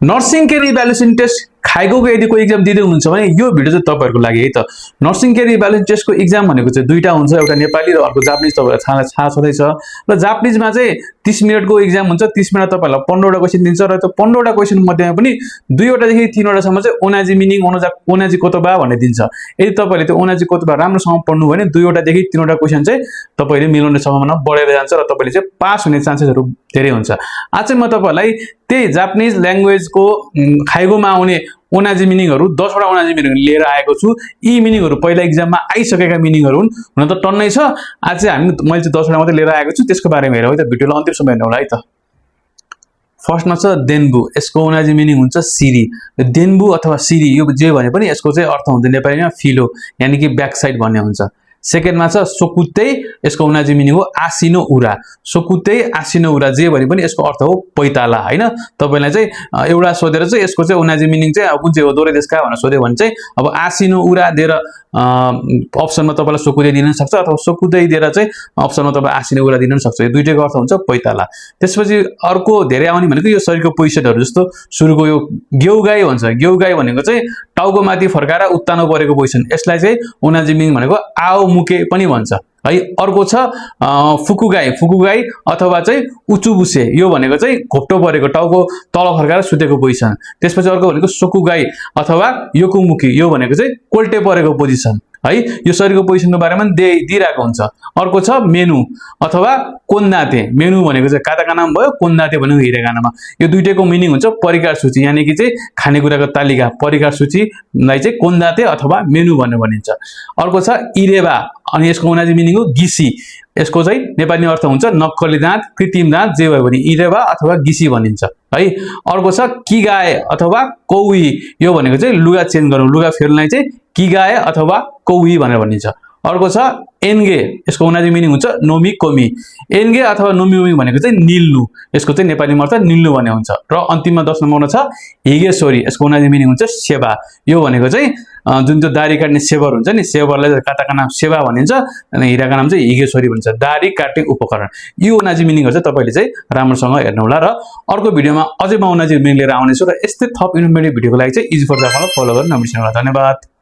Nursing care evaluation test खाइगोको यदि कोही exam दिँदै हुनुहुन्छ भने यो भिडियो चाहिँ तपाईहरुको लागि है त। नर्सिङ केयर इभ्यालुएसन टेस्टको एक्जाम भनेको चाहिँ दुईटा हुन्छ, एउटा नेपाली र अर्को जापानिज। तपाईहरुलाई थाहा छँदैछ। र जापानिजमा चाहिँ 30 मिनेटको एक्जाम हुन्छ। 30 मिनेट तपाईहरुलाई 15 वटा क्वेशन दिन्छ र त्यो 15 वटा क्वेशन मध्येमा पनि 2 वटा देखि 3 वटा सम्म चाहिँ ओनाजी मिनिङ ओनाजी कोतोबा भन्ने दिन्छ। यदि तपाईहरुले त्यो ओनाजी कोतोबा राम्रोसँग पढ्नु भयो भने 2 वटा देखि 3 वटा क्वेशन चाहिँ तपाईहरुले मिलाउने सम्भावना बढेर जान्छ र तपाईले चाहिँ पास हुने चान्सेसहरु धेरै हुन्छ। आज चाहिँ म तपाईहरुलाई त्यही जापानिज ल्याङ्ग्वेजको खाइगोमा आउने ओनाजी मिनिङहरु 10 वटा ओनाजी मिनिङ लिएर आएको छु। यी मिनिङहरु पहिला एक्जाममा आइसकेका मिनिङहरु हुन्, हुन त टन्नै छ। आज चाहिँ मैले चाहिँ 10 वटा मात्रै लिएर आएको छु, त्यसको बारेमा हेरौँ है त। भिडियोलाई अन्तिमसम्म हेर्नु होला है त। फर्स्टमा छ देनबु। यसको ओनाजी मिनिङ हुन्छ सिरी। देनबु अथवा सिरी यो जे भने पनि यसको चाहिँ अर्थ हुन्छ नेपालीमा फिलो, यानी कि ब्याक साइड भन्ने हुन्छ। सेकेन्डमा छ सोकुतै। यसको ओनाजी मिनिङ हो आसिनो उरा। सोकुतै आसिनो उरा जे भने पनि यसको अर्थ हो पैताला हैन। तपाईलाई चाहिँ एउटा सोधेर चाहिँ यसको चाहिँ ओनाजी मिनिङ चाहिँ कुन चाहिँ हो दोरे देशका भनेर सोध्यो भने चाहिँ अब आसिनो उरा दिएर अप्सनमा तपाईलाई सोकुतै दिन सक्छ, अथवा सोकुतै दिएर चाहिँ अप्सनमा तपाई आसिनो उरा दिन सक्छ। यो दुईटैको अर्थ हुन्छ पैताला। त्यसपछि अर्को धेरै आउने भनेको यो शरीरको पोजिसनहरु जस्तो सुरुको यो गेउगाई भन्छ। गेउगाई भनेको चाहिँ टाउको माथि फर्काएर उत्तानो परेको पोजिसन। यसलाई चाहिँ ओनाजी मिनिङ भनेको आओ मुके पनि भन्छ है। अर्को छ फुकुगाई। फुकुगाई अथवा चाहिँ उचुबुसे। यो भनेको चाहिँ घोप्टो परेको टाउको तल फर्काएर सुतेको पोजिसन। त्यसपछि अर्को भनेको सोकुगाई अथवा योकुमुकी। यो भनेको चाहिँ कोल्टे परेको पोजिसन है। यो शरीरको पोजिसनको बारेमा दिइराको हुन्छ। अर्को छ मेनु अथवा कोन्दाते। मेनु भनेको चाहिँ काताकाना भयो, कोन्दाते भनेको हिरागानामा। यो दुईटैको मिनिङ हुन्छ परिकार सूची, यानी कि चाहिँ खानेकुराको तालिका। परिकार सूचीलाई चाहिँ कोन्दाते अथवा मेनु भनेर भनिन्छ। अर्को छ इरेबा, अनि यसको ओनाजी मिनिङ हो गिसी। यसको चाहिँ नेपाली अर्थ हुन्छ नक्कली दाँत, कृत्रिम दाँत जे भयो भने इरेबा अथवा गिसी भनिन्छ है। अर्को छ किगाए अथवा कौई। यो भनेको चाहिँ लुगा चेन्ज गर्नु, लुगा फेर्नलाई चाहिँ किगाए अथवा कौई भनेर भनिन्छ। अर्को छ एन्गे। यसको ओनाजी मिनिङ हुन्छ नोमी कोमी। एन्गे अथवा नोमी कोमी भनेको चाहिँ निल्नु। यसको चाहिँ नेपालीमा अर्थ निल्नु भन्ने हुन्छ। र अन्तिममा 10 नम्बरमा छ हिगेसोरी। यसको ओनाजी मिनिङ हुन्छ सेवा। यो भनेको चाहिँ जुन त्यो दाढी काट्ने सेवर हुन्छ नि, सेवरलाई काताकाना सेवा भनिन्छ, अनि हिराका नाम चाहिँ हिगेसोरी भन्छ, दाढी काट्ने उपकरण। यो ओनाजी मिनिङहरु चाहिँ तपाईले चाहिँ राम्रोसँग हेर्नु होला। र अर्को भिडियोमा अझै म ओनाजी मिनिङ लिएर आउनेछु। र यस्तै थप इन्फर्मेटिभ भिडियोको लागि चाहिँ इजी फर जापालाई फलो गर्न नबिर्सनु होला। धन्यवाद।